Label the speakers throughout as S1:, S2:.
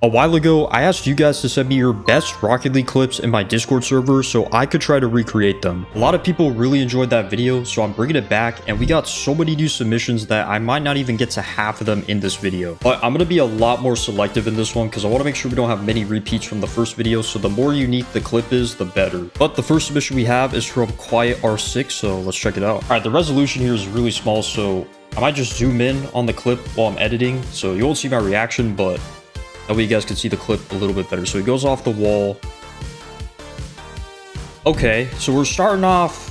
S1: A while ago, I asked you guys to send me your best Rocket League clips in my Discord server so I could try to recreate them. A lot of people really enjoyed that video, so I'm bringing it back, and we got so many new submissions that I might not even get to half of them in this video. But I'm going to be a lot more selective in this one because I want to make sure we don't have many repeats from the first video, so the more unique the clip is, the better. But the first submission we have is from Quiet R6, so let's check it out. All right, the resolution here is really small, so I might just zoom in on the clip while I'm editing, so you won't see my reaction, but that way you guys can see the clip a little bit better. So he goes off the wall. Okay, so we're starting off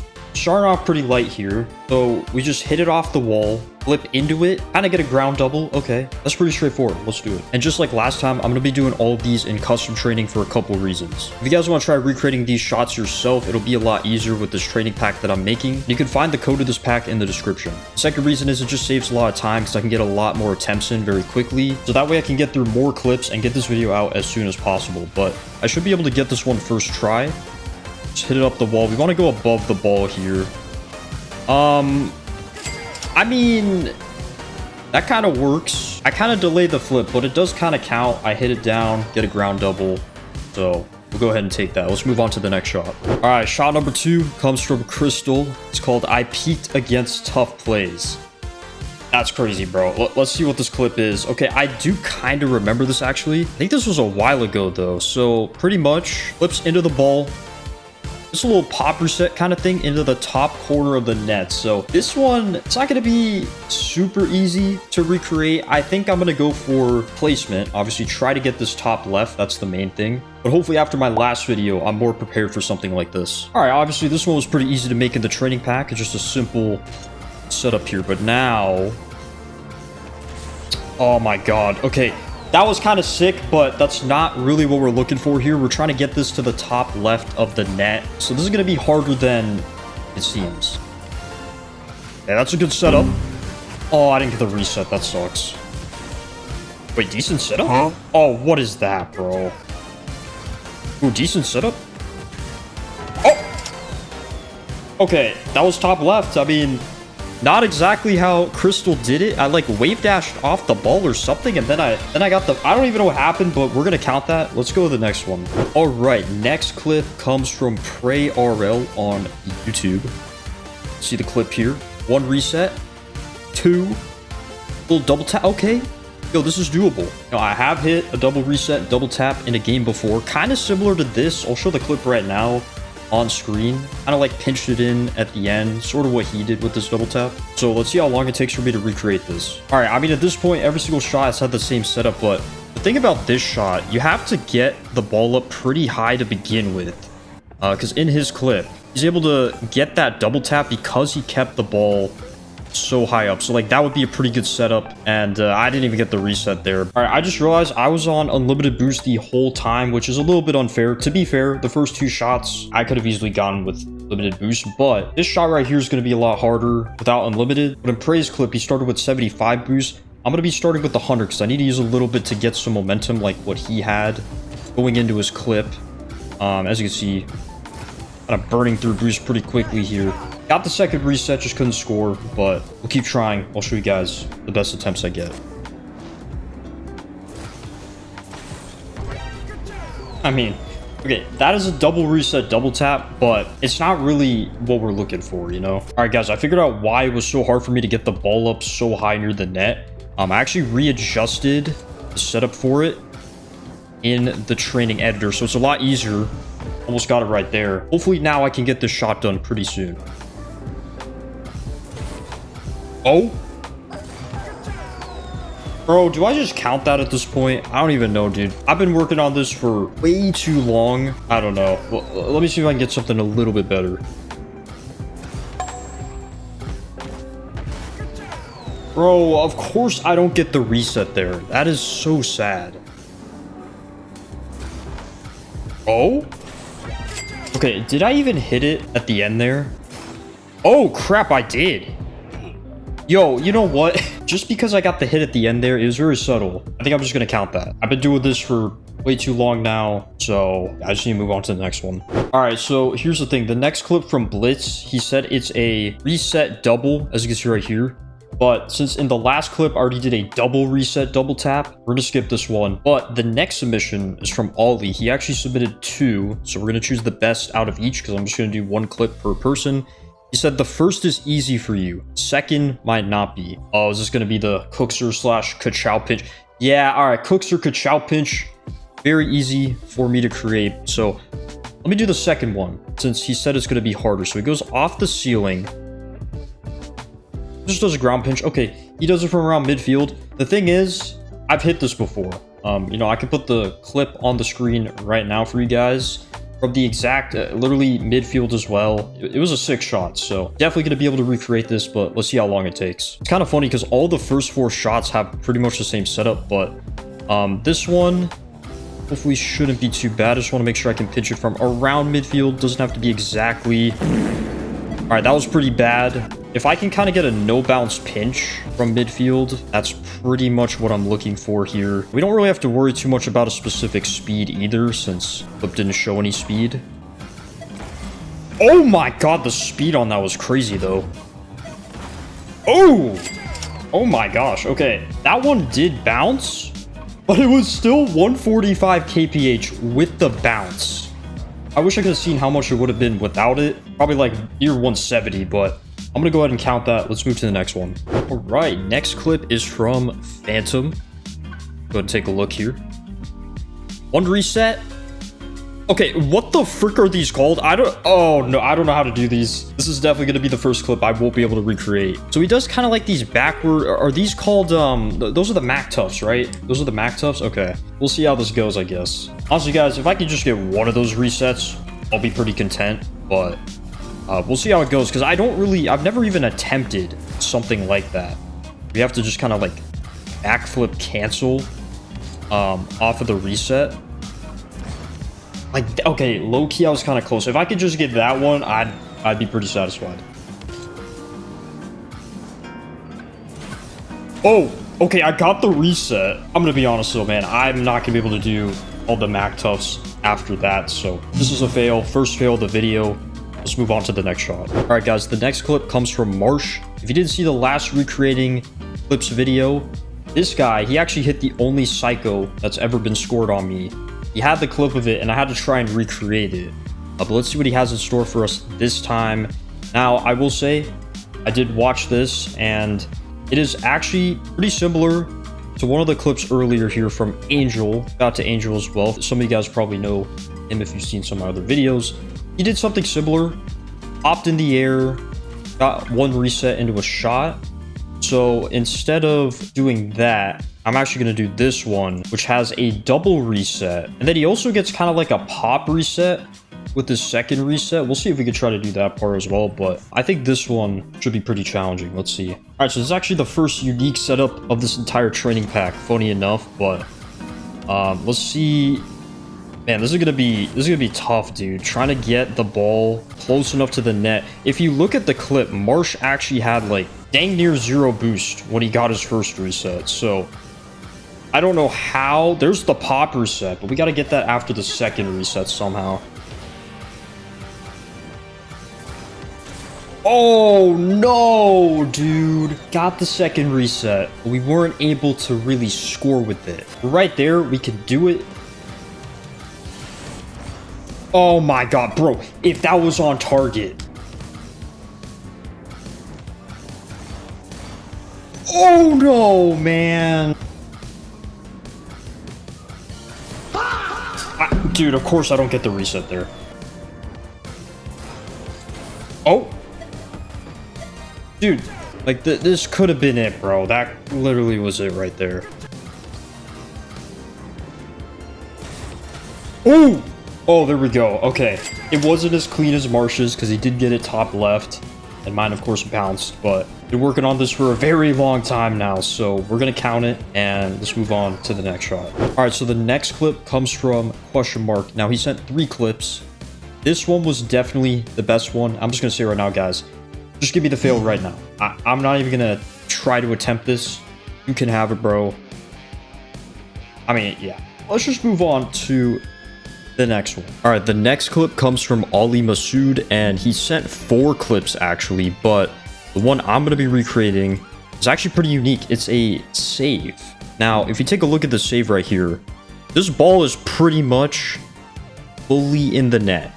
S1: pretty light here. So we just hit it off the wall, flip into it, kind of get a ground double. Okay, that's pretty straightforward. Let's do it. And just like last time, I'm going to be doing all of these in custom training for a couple reasons. If you guys want to try recreating these shots yourself, it'll be a lot easier with this training pack that I'm making. You can find the code of this pack in the description. The second reason is it just saves a lot of time because I can get a lot more attempts in very quickly. So that way I can get through more clips and get this video out as soon as possible. But I should be able to get this one first try. Just hit it up the wall. We want to go above the ball here. I mean, that kind of works. I kind of delayed the flip, but it does kind of count. I hit it down, get a ground double. So we'll go ahead and take that. Let's move on to the next shot. All right, shot number 2 comes from Crystal. It's called I Peaked Against TuffPlayz. That's crazy, bro. Let's see what this clip is. Okay, I do kind of remember this actually. I think this was a while ago though. So pretty much flips into the ball. Just a little pop reset kind of thing into the top corner of the net. So this one, it's not going to be super easy to recreate. I think I'm going to go for placement. Obviously, try to get this top left. That's the main thing. But hopefully after my last video, I'm more prepared for something like this. All right, obviously this one was pretty easy to make in the training pack. It's just a simple setup here. But now, oh my God. Okay. That was kind of sick, but that's not really what we're looking for here. We're trying to get this to the top left of the net. So this is going to be harder than it seems. Yeah, that's a good setup. Oh, I didn't get the reset. That sucks. Wait, decent setup? Huh? Oh, what is that, bro? Ooh, decent setup? Oh! Okay, that was top left. I mean, not exactly how Crystal did it. I like wave dashed off the ball or something, and then I got the, I don't even know what happened, but we're gonna count that. Let's go to the next one. All right, next clip comes from Prey RL on YouTube. See the clip here. 1 reset, 2 little double tap. Okay, yo, this is doable. Now I have hit a double reset, double tap in a game before, kind of similar to this. I'll show the clip right now on screen. Kind of like pinched it in at the end, sort of what he did with this double tap. So let's see how long it takes for me to recreate this. All right, I mean, at this point, every single shot has had the same setup, but the thing about this shot, you have to get the ball up pretty high to begin with. Because in his clip, he's able to get that double tap because he kept the ball so high up. So like that would be a pretty good setup, and I didn't even get the reset there. All right, I just realized I was on unlimited boost the whole time, which is a little bit unfair. To be fair, the first 2 shots I could have easily gone with limited boost, but this shot right here is going to be a lot harder without unlimited. But in Prey's clip, he started with 75 boost. I'm going to be starting with the 100 because I need to use a little bit to get some momentum like what he had going into his clip. As you can see, kind of burning through boost pretty quickly here. Got the second reset, just couldn't score, but we'll keep trying. I'll show you guys the best attempts I get. I mean, okay, that is a double reset, double tap, but it's not really what we're looking for, you know? All right, guys, I figured out why it was so hard for me to get the ball up so high near the net. I actually readjusted the setup for it in the training editor, so it's a lot easier. Almost got it right there. Hopefully now I can get this shot done pretty soon. Oh, bro, do I just count that at this point? I don't even know, dude. I've been working on this for way too long. I don't know. Well, let me see if I can get something a little bit better. Bro, of course I don't get the reset there. That is so sad. Oh? Okay, did I even hit it at the end there? Oh, crap, I did. Yo, you know what? Just because I got the hit at the end there, it was very subtle. I think I'm just going to count that. I've been doing this for way too long now, so I just need to move on to the next one. All right, so here's the thing. The next clip from Blitz, he said it's a reset double, as you can see right here. But since in the last clip I already did a double reset, double tap, we're gonna skip this one. But the next submission is from Ollie. He actually submitted 2. So we're gonna choose the best out of each because I'm just gonna do 1 clip per person. He said the first is easy for you. Second might not be. Oh, is this gonna be the Cookser / Ka-chow pinch? Yeah, all right, Cookser Ka-chow pinch. Very easy for me to create. So let me do the second one since he said it's gonna be harder. So he goes off the ceiling. Just does a ground pinch. Okay, he does it from around midfield. The thing is, I've hit this before. You know, I can put the clip on the screen right now for you guys from the exact, literally midfield as well. It was a 6 shot, so definitely gonna be able to recreate this, but let's see how long it takes. It's kind of funny because all the first 4 shots have pretty much the same setup, but this one hopefully shouldn't be too bad. I just want to make sure I can pitch it from around midfield. Doesn't have to be exactly. All right, that was pretty bad. If I can kind of get a no bounce pinch from midfield, that's pretty much what I'm looking for here. We don't really have to worry too much about a specific speed either, since Flip didn't show any speed. Oh my god, the speed on that was crazy though. Oh my gosh. Okay, that one did bounce, but it was still 145 kph with the bounce. I wish I could have seen how much it would have been without it. Probably like near 170, but I'm gonna go ahead and count that. Let's move to the next one. All right, next clip is from Phantom. Go ahead and take a look here. 1 reset. Okay, what the frick are these called? Oh no, I don't know how to do these. This is definitely gonna be the first clip I won't be able to recreate. So he does kind of like these backward, are these called, those are the Mac Tuffs, right? Those are the Mac Tuffs? Okay, we'll see how this goes, I guess. Honestly, guys, if I could just get one of those resets, I'll be pretty content, but we'll see how it goes, because I've never even attempted something like that. We have to just kind of like backflip cancel off of the reset. Like, okay, low-key I was kind of close. If I could just get that one, I'd be pretty satisfied. Oh, okay, I got the reset. I'm gonna be honest though, man, I'm not gonna be able to do all the Mac Tuffs after that, so this is a fail. First fail of the video. Let's move on to the next shot. All right, guys, the next clip comes from Marsh. If you didn't see the last recreating clips video, this guy, he actually hit the only psycho that's ever been scored on me. He had the clip of it, and I had to try and recreate it. But let's see what he has in store for us this time. Now, I will say, I did watch this, and it is actually pretty similar to one of the clips earlier here from Angel. Shout out to Angel as well. Some of you guys probably know him if you've seen some of my other videos. He did something similar, hopped in the air, got 1 reset into a shot. So instead of doing that, I'm actually going to do this one, which has a double reset. And then he also gets kind of like a pop reset with the second reset. We'll see if we can try to do that part as well, but I think this one should be pretty challenging. Let's see. All right, so this is actually the first unique setup of this entire training pack, funny enough, but let's see. Man, this is gonna be tough, dude. Trying to get the ball close enough to the net. If you look at the clip, Marsh actually had like dang near 0 boost when he got his first reset. So I don't know how. There's the pop reset, but we got to get that after the second reset somehow. Oh no, dude. Got the second reset. We weren't able to really score with it. Right there, we could do it. Oh my god, bro. If that was on target. Oh no, man. Dude, of course I don't get the reset there. Oh. Dude, like this could have been it, bro. That literally was it right there. Oh! Oh, there we go. Okay. It wasn't as clean as Marsh's because he did get it top left. And mine, of course, bounced. But been working on this for a very long time now. So we're going to count it. And let's move on to the next shot. All right. So the next clip comes from question mark. Now, he sent 3 clips. This one was definitely the best one. I'm just going to say right now, guys. Just give me the fail right now. I'm not even going to try to attempt this. You can have it, bro. I mean, yeah. Let's just move on to the next one. All right, the next clip comes from Ali Masood, and he sent 4 clips actually, but the one I'm going to be recreating is actually pretty unique. It's a save. Now, if you take a look at the save right here, this ball is pretty much fully in the net.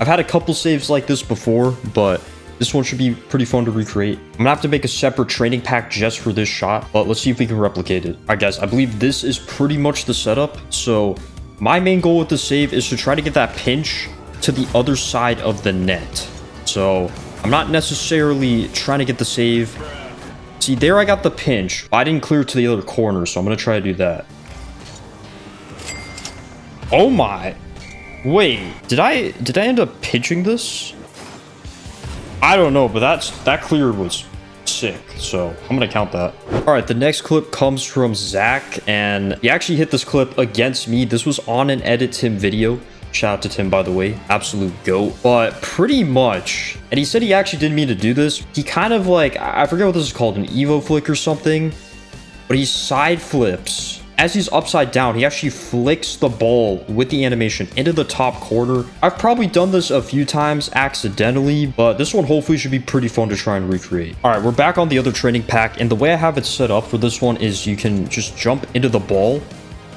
S1: I've had a couple saves like this before, but this one should be pretty fun to recreate. I'm gonna have to make a separate training pack just for this shot, but let's see if we can replicate it. All right, guys, I believe this is pretty much the setup. So my main goal with the save is to try to get that pinch to the other side of the net. So I'm not necessarily trying to get the save. See, there I got the pinch. I didn't clear to the other corner, so I'm gonna try to do that. Oh my. Wait, did I end up pinching this? I don't know, but that clear was sick, so I'm gonna count that. All right, the next clip comes from Zach, and he actually hit this clip against me. This was on an Edit Tim video. Shout out to Tim, by the way, absolute goat. But pretty much, and he said he actually didn't mean to do this. He kind of like, I forget what this is called, an Evo flick or something, but he side flips. As he's upside down, he actually flicks the ball with the animation into the top corner. I've probably done this a few times accidentally, but this one hopefully should be pretty fun to try and recreate. All right, we're back on the other training pack, and the way I have it set up for this one is you can just jump into the ball,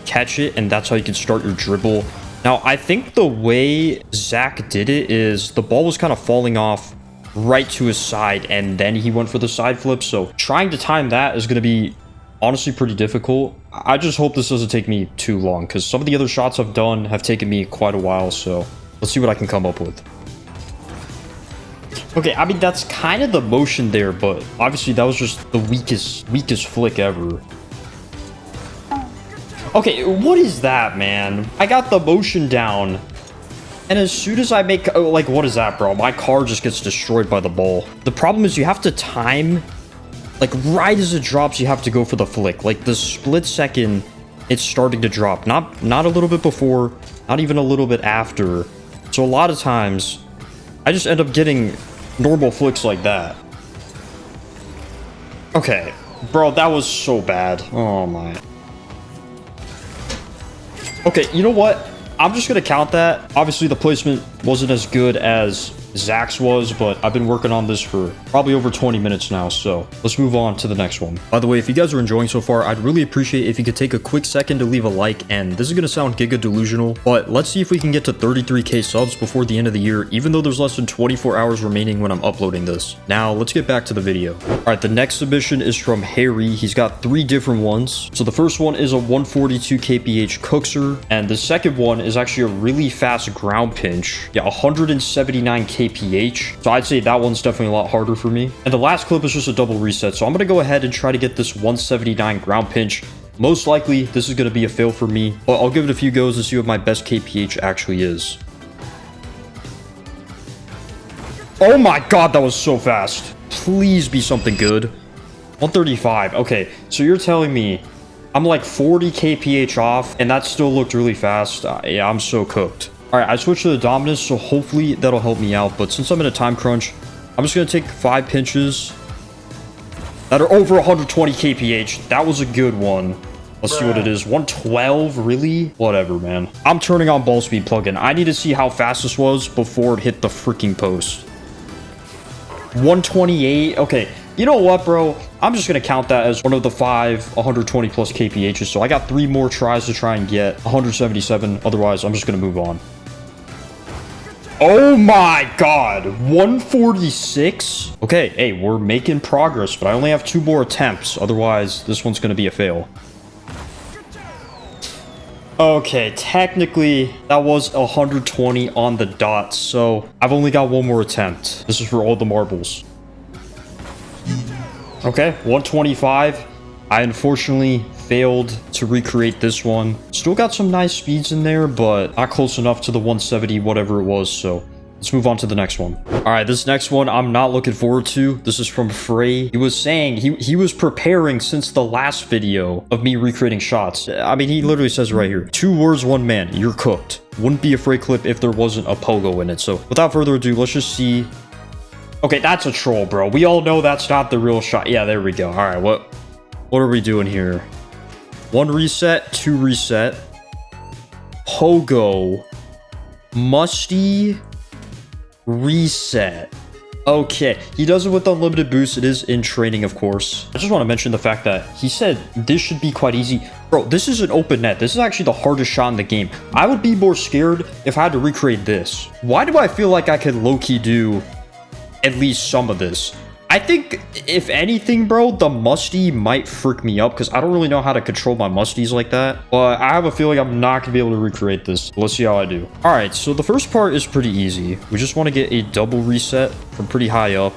S1: catch it, and that's how you can start your dribble. Now, I think the way Zach did it is the ball was kind of falling off right to his side, and then he went for the side flip. So trying to time that is going to be honestly pretty difficult. I just hope this doesn't take me too long, because some of the other shots I've done have taken me quite a while. So let's see what I can come up with. Okay, I mean, that's kind of the motion there, but obviously that was just the weakest flick ever. Okay, what is that, man? I got the motion down, and as soon as I make, like, what is that, bro? My car just gets destroyed by the ball. The problem is you have to time, like, right as it drops, you have to go for the flick. Like, the split second it's starting to drop. Not a little bit before, not even a little bit after. So a lot of times, I just end up getting normal flicks like that. Okay, bro, that was so bad. Oh, my. Okay, you know what? I'm just going to count that. Obviously, the placement wasn't as good as Zach's was, but I've been working on this for probably over 20 minutes now, so let's move on to the next one. By the way, if you guys are enjoying so far, I'd really appreciate if you could take a quick second to leave a like, and this is going to sound giga delusional, but let's see if we can get to 33k subs before the end of the year, even though there's less than 24 hours remaining when I'm uploading this. Now, let's get back to the video. All right, the next submission is from Harry. He's got 3 different ones. So the first one is a 142 kph cookser, and the second one is actually a really fast ground pinch. Yeah, 179 kph. So I'd say that one's definitely a lot harder for me. And the last clip is just a double reset. So I'm going to go ahead and try to get this 179 ground pinch. Most likely, this is going to be a fail for me, but I'll give it a few goes to see what my best kph actually is. Oh my god, that was so fast. Please be something good. 135. Okay, so you're telling me I'm like 40 kph off, and that still looked really fast. Yeah, I'm so cooked. All right, I switched to the dominance, so hopefully that'll help me out. But since I'm in a time crunch, I'm just going to take 5 pinches that are over 120 kph. That was a good one. Let's see what it is. 112? Really? Whatever, man. I'm turning on ball speed plugin. I need to see how fast this was before it hit the freaking post. 128? Okay. You know what, bro? I'm just going to count that as one of the 5 120 plus kphs. So I got 3 more tries to try and get 177. Otherwise, I'm just going to move on. Oh my god, 146? Okay, hey, we're making progress, but I only have 2 more attempts. Otherwise, this one's going to be a fail. Okay, technically, that was 120 on the dot, so I've only got 1 more attempt. This is for all the marbles. Okay, 125. I unfortunately failed to recreate this one. Still got some nice speeds in there, but not close enough to the 170, whatever it was. So let's move on to the next one. All right, this next one I'm not looking forward to. This is from Frey. He was saying he was preparing since the last video of me recreating shots. I mean, he literally says right here, 2 words, 1 man, you're cooked. Wouldn't be a Frey clip if there wasn't a pogo in it. So without further ado, let's just see. Okay, that's a troll, bro. We all know that's not the real shot. Yeah, there we go. All right, what are we doing here? 1 reset, 2 reset. Pogo. Musty. Reset. Okay, he does it with unlimited boost. It is in training, of course. I just want to mention the fact that he said this should be quite easy. Bro, this is an open net. This is actually the hardest shot in the game. I would be more scared if I had to recreate this. Why do I feel like I could low-key do at least some of this? I think, if anything, bro, the musty might freak me up because I don't really know how to control my musties like that. But I have a feeling I'm not going to be able to recreate this. Let's see how I do. All right, so the first part is pretty easy. We just want to get a double reset from pretty high up.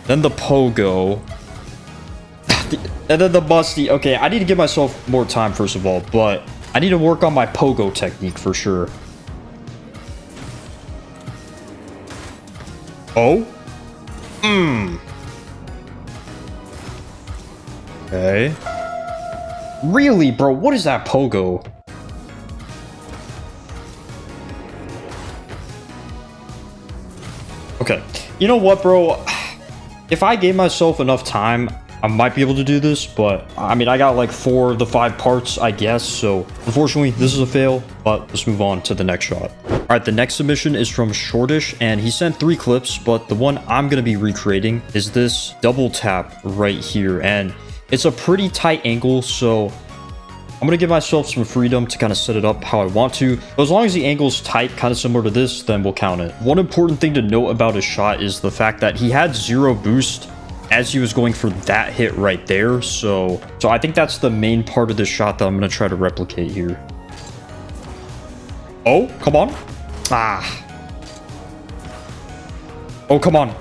S1: Then the pogo. And then the musty. Okay, I need to give myself more time, first of all. But I need to work on my pogo technique for sure. Oh? Okay. Really, bro? What is that pogo? Okay. You know what, bro? If I gave myself enough time, I might be able to do this, but I mean, I got like 4 of the 5 parts, I guess. So unfortunately, this is a fail, but let's move on to the next shot. All right, the next submission is from Shortish, and he sent 3 clips, but the one I'm going to be recreating is this double tap right here. And it's a pretty tight angle, so I'm going to give myself some freedom to kind of set it up how I want to. But as long as the angle's tight, kind of similar to this, then we'll count it. One important thing to note about his shot is the fact that he had 0 boost as he was going for that hit right there. So I think that's the main part of this shot that I'm going to try to replicate here. Oh, come on. Ah. Oh, come on.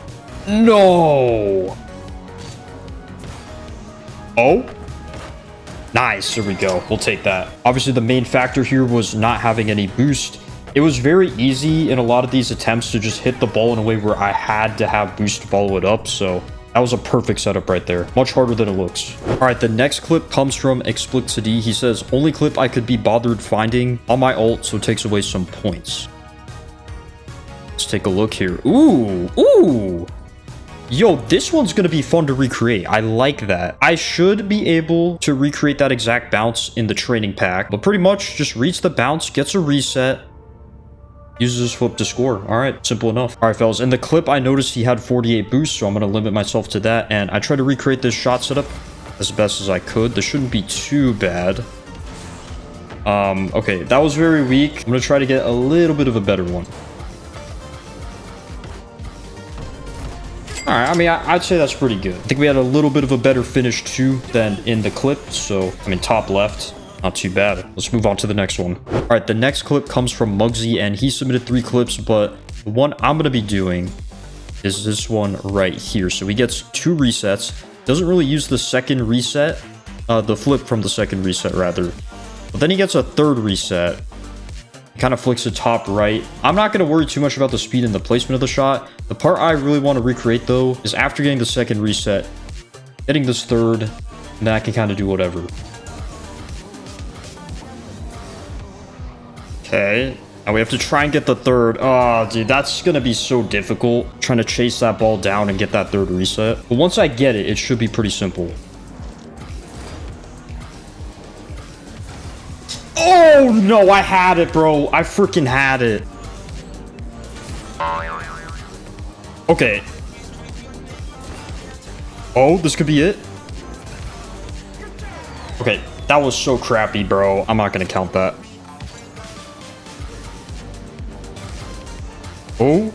S1: No. Oh. Nice. There we go. We'll take that. Obviously, the main factor here was not having any boost. It was very easy in a lot of these attempts to just hit the ball in a way where I had to have boost to follow it up. So that was a perfect setup right there. Much harder than it looks. All right, the next clip comes from Explicitity. He says, only clip I could be bothered finding on my ult, so it takes away some points. Let's take a look here. Ooh, ooh. Yo, this one's going to be fun to recreate. I like that. I should be able to recreate that exact bounce in the training pack, but pretty much just reads the bounce, gets a reset, uses his flip to score. All right, simple enough. All right, fellas, in the clip, I noticed he had 48 boost, so I'm going to limit myself to that, and I try to recreate this shot setup as best as I could. This shouldn't be too bad. Okay, that was very weak. I'm going to try to get a little bit of a better one. All right, I mean, I'd say that's pretty good. I think we had a little bit of a better finish too than in the clip. So, I mean, top left, not too bad. Let's move on to the next one. All right, the next clip comes from Muggsy, and he submitted 3 clips, but the one I'm going to be doing is this one right here. So he gets 2 resets. Doesn't really use the second reset, the flip from the second reset rather. But then he gets a 3rd reset. Kind of flicks it top right. I'm not going to worry too much about the speed and the placement of the shot. The part I really want to recreate though is after getting the second reset, getting this 3rd, and then I can kind of do whatever. Okay. Now we have to try and get the 3rd. Oh, dude, that's going to be so difficult trying to chase that ball down and get that 3rd reset. But once I get it, it should be pretty simple. Oh, no, I had it, bro. I freaking had it. Okay. Oh, this could be it. Okay, that was so crappy, bro. I'm not going to count that. Oh.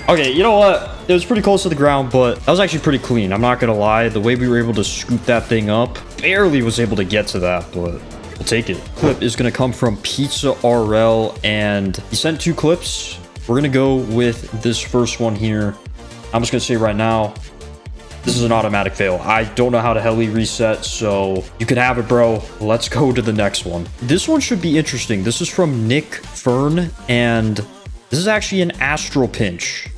S1: Okay, you know what? It was pretty close to the ground, but that was actually pretty clean. I'm not going to lie. The way we were able to scoop that thing up, barely was able to get to that, but we'll take it. Clip is going to come from Pizza RL, and he sent 2 clips. We're going to go with this first one here. I'm just going to say right now, this is an automatic fail. I don't know how to heli reset, so you can have it, bro. Let's go to the next one. This one should be interesting. This is from Nick Fern, and this is actually an Astral Pinch.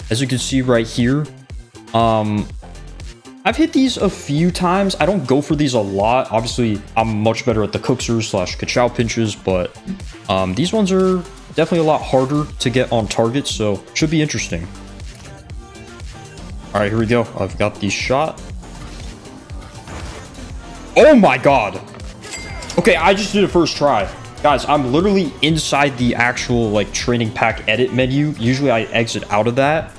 S1: As you can see right here, I've hit these a few times. I don't go for these a lot. Obviously, I'm much better at the Cookser / Ka-Chow pinches, but these ones are definitely a lot harder to get on target, so should be interesting. All right, here we go. I've got the shot. Oh my god. Okay, I just did it first try. Guys, I'm literally inside the actual like training pack edit menu. Usually I exit out of that.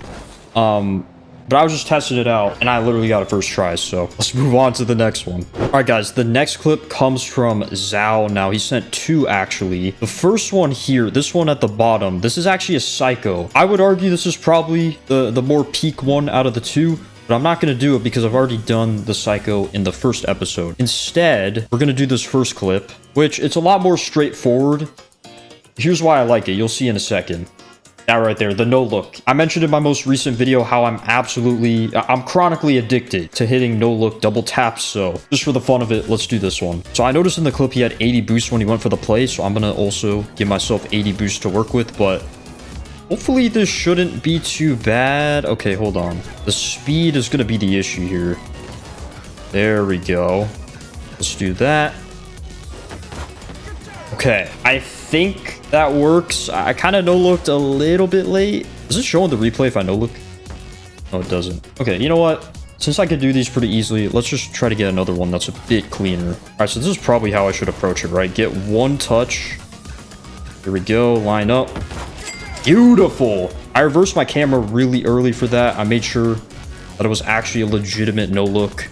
S1: But I was just testing it out, and I literally got it first try, so let's move on to the next one. All right, guys, the next clip comes from Zhao. Now, he sent two, actually. The first one here, this one at the bottom, this is actually a psycho. I would argue this is probably the more peak one out of the two, but I'm not going to do it because I've already done the psycho in the first episode. Instead, we're going to do this first clip, which it's a lot more straightforward. Here's why I like it. You'll see in a second. That right there, the no look. I mentioned in my most recent video how I'm chronically addicted to hitting no look double taps. So just for the fun of it, let's do this one. So I noticed in the clip he had 80 boost when he went for the play. So I'm going to also give myself 80 boost to work with, but hopefully this shouldn't be too bad. Okay, hold on. The speed is going to be the issue here. There we go. Let's do that. Okay, I think that works. I kind of no-looked a little bit late. Is it showing the replay if I no-look? No, it doesn't. Okay, you know what? Since I could do these pretty easily, let's just try to get another one that's a bit cleaner. All right, so this is probably how I should approach it, right? Get one touch. Here we go. Line up. Beautiful. I reversed my camera really early for that. I made sure that it was actually a legitimate no-look.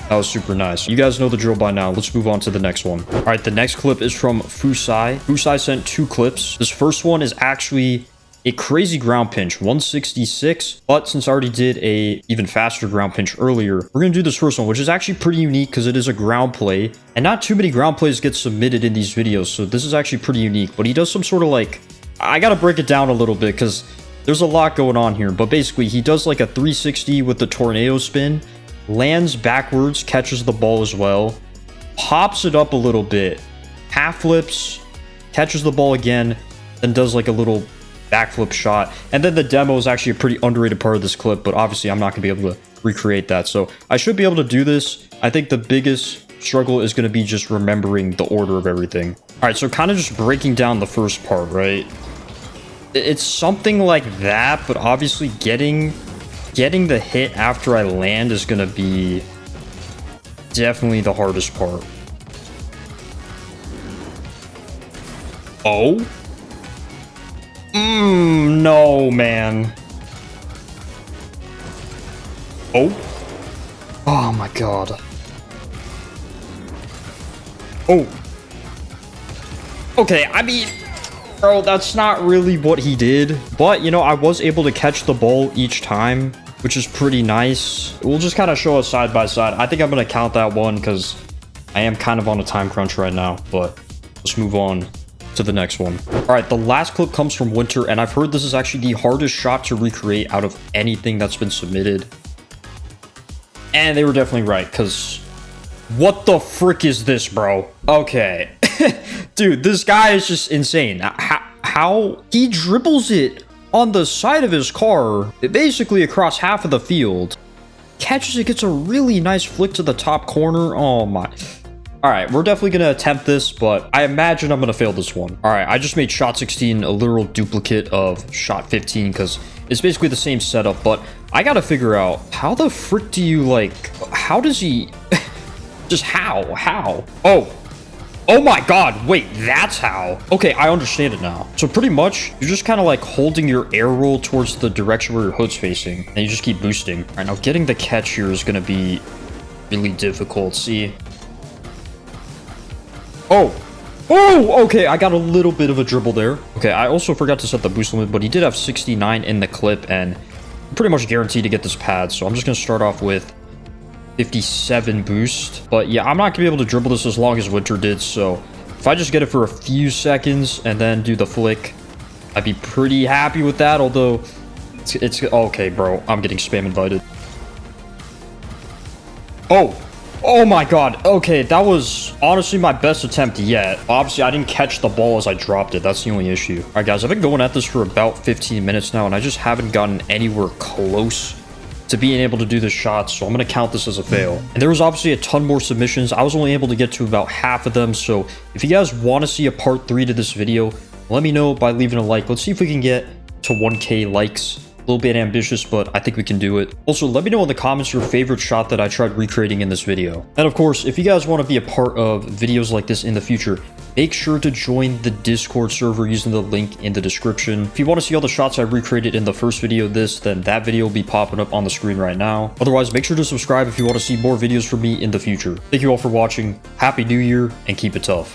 S1: That was super nice. You guys know the drill by now. Let's move on to the next one. All right, the next clip is from Fusai. Fusai sent two clips. This first one is actually a crazy ground pinch, 166. But since I already did a even faster ground pinch earlier, we're going to do this first one, which is actually pretty unique because it is a ground play. And not too many ground plays get submitted in these videos. So this is actually pretty unique. But he does some sort of like... I got to break it down a little bit because there's a lot going on here. But basically, he does like a 360 with the tornado spin. Lands backwards, catches the ball as well, pops it up a little bit, half flips, catches the ball again, then does like a little backflip shot. And then the demo is actually a pretty underrated part of this clip, but obviously I'm not going to be able to recreate that. So I should be able to do this. I think the biggest struggle is going to be just remembering the order of everything. All right, so kind of just breaking down the first part, right? It's something like that, but obviously getting the hit after I land is going to be definitely the hardest part. Oh? No, man. Oh my god. Oh. Okay, I mean... Bro, that's not really what he did. But, you know, I was able to catch the ball each time, which is pretty nice. We'll just kind of show us side by side. I think I'm going to count that one because I am kind of on a time crunch right now. But let's move on to the next one. All right, the last clip comes from Winter, and I've heard this is actually the hardest shot to recreate out of anything that's been submitted. And they were definitely right, because what the frick is this, bro? Okay. Dude, this guy is just insane. How he dribbles it on the side of his car, basically across half of the field, catches it, gets a really nice flick to the top corner. Oh my. All right, we're definitely going to attempt this, but I imagine I'm going to fail this one. All right, I just made shot 16 a literal duplicate of shot 15 because it's basically the same setup, but I got to figure out how the frick do you like, how does he, just how? Oh my god, wait, that's how. Okay, I understand it now. So pretty much, you're just kind of like holding your air roll towards the direction where your hood's facing, and you just keep boosting. All right, now getting the catch here is going to be really difficult. See? Oh, okay, I got a little bit of a dribble there. Okay, I also forgot to set the boost limit, but he did have 69 in the clip, and I'm pretty much guaranteed to get this pad, so I'm just going to start off with 57 boost. But yeah, I'm not gonna be able to dribble this as long as Winter did, so if I just get it for a few seconds and then do the flick, I'd be pretty happy with that. Although it's okay, bro, I'm getting spam invited. Oh my god. Okay, that was honestly my best attempt yet. Obviously I didn't catch the ball as I dropped it. That's the only issue. All right guys, I've been going at this for about 15 minutes now, and I just haven't gotten anywhere close to being able to do this shot, so I'm going to count this as a fail. And there was obviously a ton more submissions. I was only able to get to about half of them, so if you guys want to see a part 3 to this video, let me know by leaving a like. Let's see if we can get to 1K likes little bit ambitious, but I think we can do it. Also, let me know in the comments your favorite shot that I tried recreating in this video. And of course, if you guys want to be a part of videos like this in the future, make sure to join the Discord server using the link in the description. If you want to see all the shots I recreated in the first video, then that video will be popping up on the screen right now. Otherwise, make sure to subscribe if you want to see more videos from me in the future. Thank you all for watching. Happy New Year and keep it tough.